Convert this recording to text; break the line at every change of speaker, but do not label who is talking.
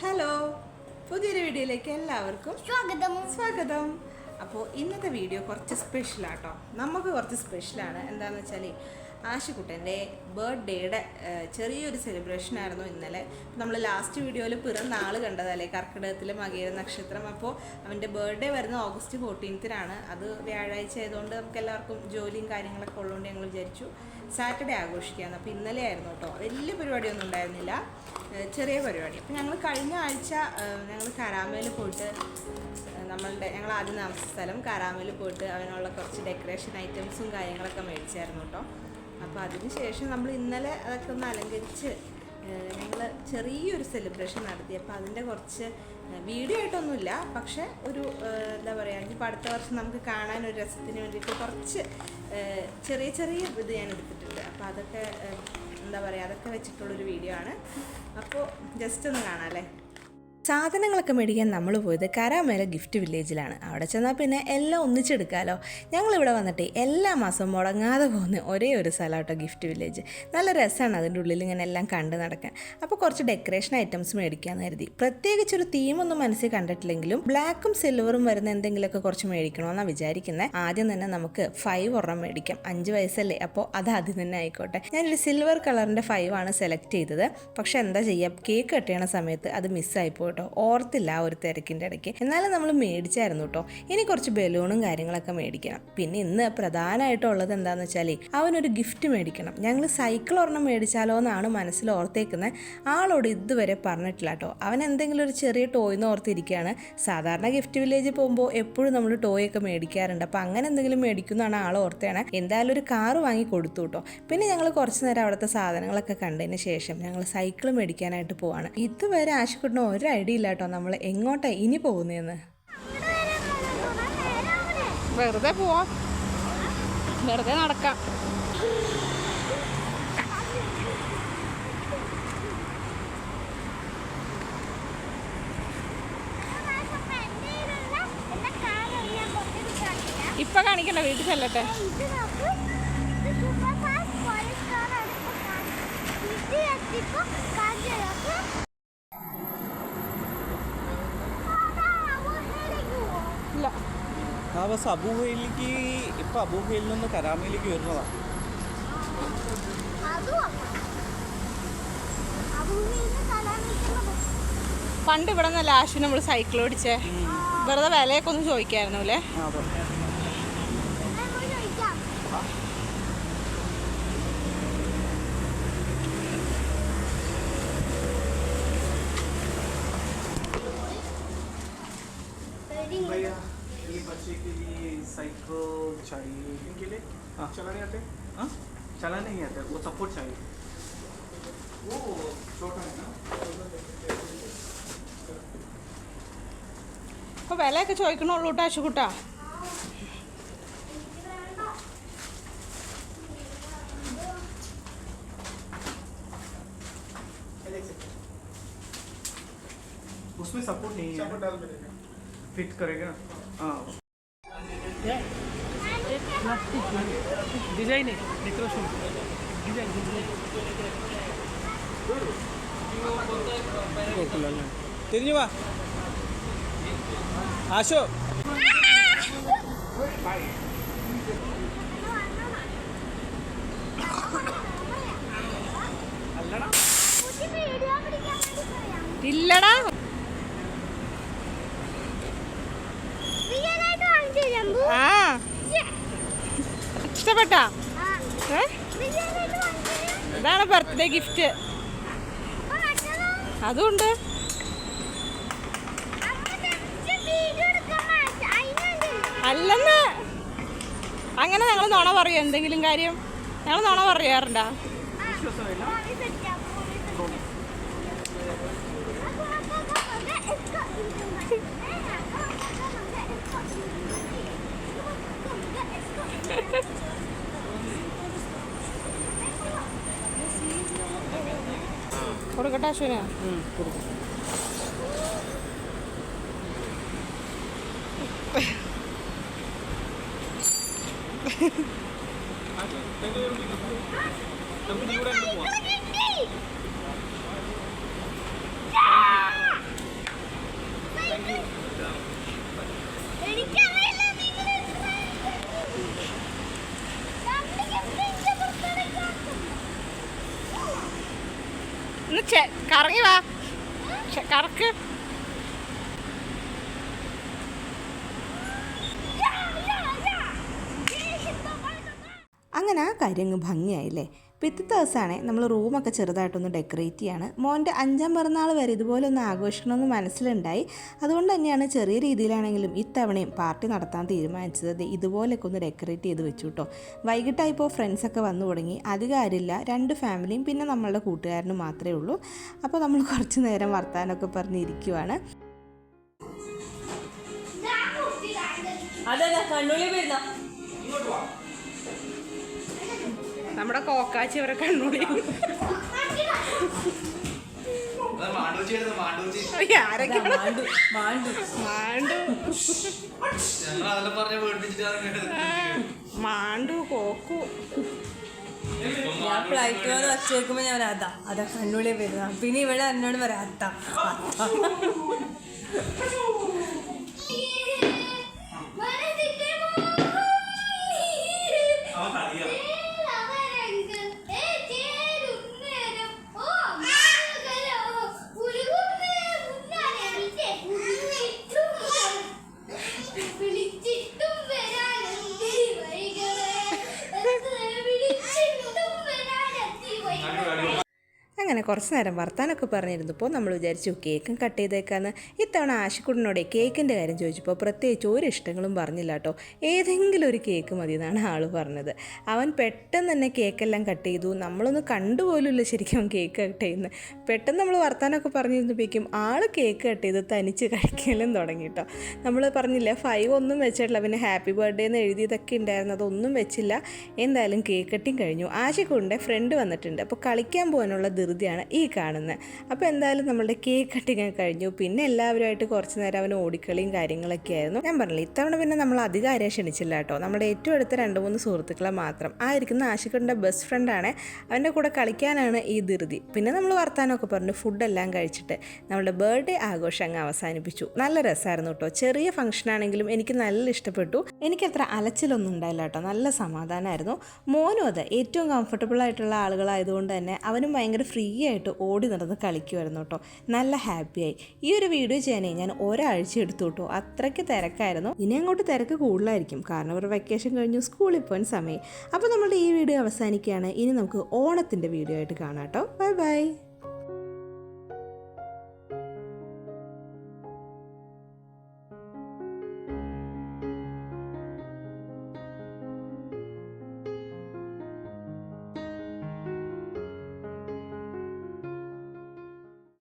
Hello, പുതിയൊരു വീഡിയോയിലേക്ക് എല്ലാവർക്കും സ്വാഗതം. അപ്പോൾ ഇന്നത്തെ വീഡിയോ കുറച്ച് സ്പെഷ്യലാട്ടോ. നമുക്ക് കുറച്ച് സ്പെഷ്യലാണ്. എന്താണെന്ന് വെച്ചാൽ ആശുക്കുട്ടൻ്റെ ബർത്ത്ഡേയുടെ ചെറിയൊരു സെലിബ്രേഷൻ ആയിരുന്നു ഇന്നലെ. നമ്മൾ ലാസ്റ്റ് വീഡിയോയിൽ പിറന്നാൾ കണ്ടതല്ലേ, കർക്കിടകത്തിൽ മകീര നക്ഷത്രം. അപ്പോൾ അവൻ്റെ ബർത്ത്ഡേ വരുന്ന ഓഗസ്റ്റ് 14-നാണ്. അത് വ്യാഴാഴ്ച ആയതുകൊണ്ട് നമുക്ക് എല്ലാവർക്കും ജോലിയും കാര്യങ്ങളൊക്കെ ഉള്ളതുകൊണ്ട് ഞങ്ങൾ വിചാരിച്ചു സാറ്റർഡേ ആഘോഷിക്കാമെന്ന്. അപ്പോൾ ഇന്നലെ ആയിരുന്നു കേട്ടോ. വലിയ പരിപാടിയൊന്നും ഉണ്ടായിരുന്നില്ല, ചെറിയ പരിപാടി. അപ്പോൾ ഞങ്ങൾ കഴിഞ്ഞ ആഴ്ച ഞങ്ങൾ കരാമയിൽ പോയിട്ട് ഞങ്ങൾ ആദ്യം താമസിച്ച സ്ഥലം കരാമയിൽ പോയിട്ട് അവനുള്ള കുറച്ച് ഡെക്കറേഷൻ ഐറ്റംസും കാര്യങ്ങളൊക്കെ മേടിച്ചായിരുന്നു കേട്ടോ. അപ്പോൾ അതിന് ശേഷം നമ്മൾ ഇന്നലെ അതൊക്കെ ഒന്ന് അലങ്കരിച്ച് ഞങ്ങൾ ചെറിയൊരു സെലിബ്രേഷൻ നടത്തി. അപ്പോൾ അതിൻ്റെ കുറച്ച് വീഡിയോ ആയിട്ടൊന്നുമില്ല, പക്ഷേ ഒരു എന്താ പറയുക, ഇപ്പോൾ അടുത്ത വർഷം നമുക്ക് കാണാൻ ഒരു രസത്തിന് വേണ്ടിയിട്ട് കുറച്ച് ചെറിയ ചെറിയ ഇത് ഞാൻ എടുത്തിട്ടുണ്ട്. അപ്പോൾ അതൊക്കെ എന്താ പറയുക, അതൊക്കെ വെച്ചിട്ടുള്ളൊരു വീഡിയോ ആണ്. അപ്പോൾ ജസ്റ്റ് ഒന്ന് കാണാം അല്ലേ. സാധനങ്ങളൊക്കെ മേടിക്കാൻ നമ്മൾ പോയത് കരാമേല ഗിഫ്റ്റ് വില്ലേജിലാണ്. അവിടെ ചെന്നാൽ പിന്നെ എല്ലാം ഒന്നിച്ചെടുക്കാമല്ലോ. ഞങ്ങളിവിടെ വന്നിട്ട് എല്ലാ മാസവും മുടങ്ങാതെ പോകുന്ന ഒരേ ഒരു സ്ഥലം കേട്ടോ ഗിഫ്റ്റ് വില്ലേജ്. നല്ല രസമാണ് അതിൻ്റെ ഉള്ളിൽ ഇങ്ങനെ എല്ലാം കണ്ട് നടക്കാൻ. അപ്പോൾ കുറച്ച് ഡെക്കറേഷൻ ഐറ്റംസ് മേടിക്കാമെന്ന് കരുതി. പ്രത്യേകിച്ചൊരു തീമൊന്നും മനസ്സിൽ കണ്ടിട്ടില്ലെങ്കിലും ബ്ലാക്കും സിൽവറും വരുന്ന എന്തെങ്കിലുമൊക്കെ കുറച്ച് മേടിക്കണമെന്നാണ് വിചാരിക്കുന്നത്. ആദ്യം തന്നെ നമുക്ക് 5 ഒരെണ്ണം മേടിക്കാം. 5 വയസ്സല്ലേ, അപ്പോൾ അത് ആദ്യം തന്നെ ആയിക്കോട്ടെ. ഞാനൊരു സിൽവർ കളറിൻ്റെ 5 ആണ് സെലക്ട് ചെയ്തത്. പക്ഷെ എന്താ ചെയ്യുക, കേക്ക് കട്ട് ചെയ്യണ സമയത്ത് അത് മിസ്സായിപ്പോയി കേട്ടോ. ഓർത്തില്ല ആ ഒരു തിരക്കിൻ്റെ ഇടയ്ക്ക്. എന്നാലും നമ്മൾ മേടിച്ചായിരുന്നു കേട്ടോ. ഇനി കുറച്ച് ബലൂണും കാര്യങ്ങളൊക്കെ മേടിക്കണം. പിന്നെ ഇന്ന് പ്രധാനമായിട്ടുള്ളത് എന്താണെന്ന് വെച്ചാൽ അവനൊരു ഗിഫ്റ്റ് മേടിക്കണം. ഞങ്ങൾ സൈക്കിൾ ഒരെണ്ണം മേടിച്ചാലോ എന്നാണ് മനസ്സിൽ ഓർത്തേക്കുന്നത്. ആളോട് ഇതുവരെ പറഞ്ഞിട്ടില്ല കേട്ടോ. അവൻ എന്തെങ്കിലും ഒരു ചെറിയ ടോയ്ന്ന് ഓർത്തിരിക്കുകയാണ്. സാധാരണ ഗിഫ്റ്റ് വില്ലേജിൽ പോകുമ്പോൾ എപ്പോഴും നമ്മൾ ടോയൊക്കെ മേടിക്കാറുണ്ട്. അപ്പോൾ അങ്ങനെ എന്തെങ്കിലും മേടിക്കുന്നതാണ് ആൾ ഓർത്തേണ്. എന്തായാലും ഒരു കാറ് വാങ്ങി കൊടുത്തു കേട്ടോ. പിന്നെ ഞങ്ങൾ കുറച്ച് നേരം അവിടുത്തെ സാധനങ്ങളൊക്കെ കണ്ടതിന് ശേഷം ഞങ്ങൾ സൈക്കിൾ മേടിക്കാനായിട്ട് പോവാണ്. ഇതുവരെ ആശുക്കുട്ടിന് ഒരു ഐഡിയ ഇല്ല കേട്ടോ നമ്മൾ എങ്ങോട്ടാ ഇനി പോകുന്നതെന്ന്.
വെറുതെ പോവാം, വെറുതെ നടക്കാം. ഇപ്പൊ കാണിക്കണ്ട, വീട്ടിൽ ചെല്ലട്ടെ.
ആ ബസ് അബൂഹയിലേക്ക്, ഇപ്പം അബൂഹയിൽ നിന്ന് കരാമയിലേക്ക് വരുന്നതാണ്.
പണ്ട് ഇവിടെ നിന്നല്ല ആശു നമ്മൾ സൈക്കിൾ ഓടിച്ചേ. വെറുതെ വിലയൊക്കെ ഒന്ന് ചോദിക്കായിരുന്നു അല്ലേ.
ये बच्चे के लिए साइकिल चाहिए, इनके लिए चलाने आते हैं? हाँ, चलाने नहीं आता, वो सपोर्ट चाहिए. वो छोटा है ना.
അപ്പോൾ വിലയൊക്കെ ചോദിക്കണുള്ളൂ കേട്ടോ ആശുക്കുട്ടാ.
उसमें सपोर्ट नहीं है, फिट करेगा. हाँ, डिजाइन है, डेकोरेशन डिजाइन. തിരിഞ്ഞു വാ ആശോ.
ഇല്ലടാ, ആ ഇഷ്ടപ്പെട്ടാ? ഇതാണ് ബർത്ത്ഡേ ഗിഫ്റ്റ്. അതുകൊണ്ട് അല്ലെന്ന് അങ്ങനെ ഞങ്ങൾ നുണ പറയും എന്തെങ്കിലും കാര്യം. ഞങ്ങൾ നുണ പറയാറുണ്ടാ? കൊടുക്കട്ടെ അശ്വിന്. കറങ്ങി വാ കറക്ക്.
അങ്ങനെ ആ കാര്യം അങ്ങ് ഭംഗിയായില്ലേ. പിറ്റത്തെ ദിവസമാണേ നമ്മൾ റൂമൊക്കെ ചെറുതായിട്ടൊന്ന് ഡെക്കറേറ്റ് ചെയ്യാണ്. മോൻ്റെ 5ാം പിറന്നാൾ വരെ ഇതുപോലെ ഒന്ന് ആഘോഷിക്കണമെന്ന് മനസ്സിലുണ്ടായി. അതുകൊണ്ട് തന്നെയാണ് ചെറിയ രീതിയിലാണെങ്കിലും ഇത്തവണയും പാർട്ടി നടത്താൻ തീരുമാനിച്ചത്. ഇതുപോലെയൊക്കെ ഒന്ന് ഡെക്കറേറ്റ് ചെയ്ത് വെച്ചു കേട്ടോ. വൈകിട്ടായപ്പോൾ ഫ്രണ്ട്സൊക്കെ വന്നു തുടങ്ങി. അധികം ആരില്ല, 2 ഫാമിലിയും പിന്നെ നമ്മളുടെ കൂട്ടുകാരനും മാത്രമേ ഉള്ളൂ. അപ്പോൾ നമ്മൾ കുറച്ച് നേരം വർത്താനമൊക്കെ പറഞ്ഞിരിക്കുവാണ്.
നമ്മുടെ കോക്കാച്ചി അവരെ കണ്ണൂടി മാണ്ടു കോക്കു.
ഞാൻ ഫ്ലൈറ്റ് വന്ന് വച്ച് വെക്കുമ്പോ ഞാൻ അതാ കണ്ണുള്ളി വരുന്ന. പിന്നെ ഇവിടെ എന്നോട് പറയാം അത്ത.
അങ്ങനെ കുറച്ച് നേരം വർത്താനൊക്കെ പറഞ്ഞിരുന്നപ്പോൾ നമ്മൾ വിചാരിച്ചു കേക്കും കട്ട് ചെയ്തേക്കാന്ന്. ഇത്തവണ ആശിക്കുട്ടനോടെ കേക്കിൻ്റെ കാര്യം ചോദിച്ചപ്പോൾ പ്രത്യേകിച്ച് ഒരു ഇഷ്ടങ്ങളും പറഞ്ഞില്ല കേട്ടോ. ഏതെങ്കിലും ഒരു കേക്ക് മതി എന്നാണ് ആൾ പറഞ്ഞത്. അവൻ പെട്ടെന്ന് തന്നെ കേക്കെല്ലാം കട്ട് ചെയ്തു. നമ്മളൊന്ന് കണ്ടുപോലുമില്ല ശരിക്കും അവൻ കേക്ക് കട്ട് ചെയ്യുന്നത്. പെട്ടെന്ന് നമ്മൾ വർത്താനമൊക്കെ പറഞ്ഞിരുന്നപ്പോഴേക്കും ആൾ കേക്ക് കട്ട് ചെയ്ത് തനിച്ച് കഴിക്കലും തുടങ്ങി കേട്ടോ. നമ്മൾ പറഞ്ഞില്ല 5 ഒന്നും വെച്ചിട്ടില്ല. പിന്നെ ഹാപ്പി ബർത്ത്ഡേ എന്ന് എഴുതിയതൊക്കെ ഉണ്ടായിരുന്നു, അതൊന്നും വെച്ചില്ല. എന്തായാലും കേക്ക് കട്ടിങ് കഴിഞ്ഞു. ആശിക്കുട്ടൻ്റെ ഫ്രണ്ട് വന്നിട്ടുണ്ട്. അപ്പോൾ കളിക്കാൻ പോകാനുള്ള ധൃതിയാണ് ഈ കാണുന്നത്. അപ്പോൾ എന്തായാലും നമ്മളുടെ കേക്ക് കട്ടിങ് കഴിഞ്ഞു. പിന്നെ എല്ലാവരുമായിട്ട് കുറച്ച് നേരം അവന് ഓടിക്കളിയും കാര്യങ്ങളൊക്കെ ആയിരുന്നു. ഞാൻ പറഞ്ഞില്ല ഇത്തവണ പിന്നെ നമ്മൾ അധികം ആരെയും ക്ഷണിച്ചില്ല കേട്ടോ. നമ്മുടെ ഏറ്റവും അടുത്ത 2-3 സുഹൃത്തുക്കളെ മാത്രം. ആയിരിക്കുന്ന ആശിക്കുട്ടൻ്റെ ബെസ്റ്റ് ഫ്രണ്ടാണ്. അവൻ്റെ കൂടെ കളിക്കാനാണ് ഈ ധൃതി. പിന്നെ നമ്മൾ വർത്താനമൊക്കെ പറഞ്ഞു ഫുഡെല്ലാം കഴിച്ചിട്ട് നമ്മളുടെ ബർത്ത്ഡേ ആഘോഷം അങ്ങ് അവസാനിപ്പിച്ചു. നല്ല രസമായിരുന്നു കേട്ടോ. ചെറിയ ഫംഗ്ഷൻ ആണെങ്കിലും എനിക്ക് നല്ല ഇഷ്ടപ്പെട്ടു. എനിക്കത്ര അലച്ചിലൊന്നും ഉണ്ടായില്ല കേട്ടോ. നല്ല സമാധാനമായിരുന്നു. മോനും അതെ ഏറ്റവും കംഫർട്ടബിൾ ആയിട്ടുള്ള ആളുകളായതുകൊണ്ട് തന്നെ അവനും ഭയങ്കര ഫ്രീ ആയിട്ട് ഓടി നടന്ന് കളിക്കുമായിരുന്നു കേട്ടോ. നല്ല ഹാപ്പിയായി. ഈ ഒരു വീഡിയോ ചെയ്യാനേ ഞാൻ ഒരാഴ്ച എടുത്തു കേട്ടോ. അത്രയ്ക്ക് തിരക്കായിരുന്നു. ഇനി അങ്ങോട്ട് തിരക്ക് കൂടുതലായിരിക്കും, കാരണം ഒരു വെക്കേഷൻ കഴിഞ്ഞു സ്കൂളിൽ പോകാൻ സമയം. അപ്പോൾ നമ്മളുടെ ഈ വീഡിയോ അവസാനിക്കുകയാണ്. ഇനി നമുക്ക് ഓണത്തിൻ്റെ വീഡിയോ ആയിട്ട് കാണാം കേട്ടോ. Bye bye.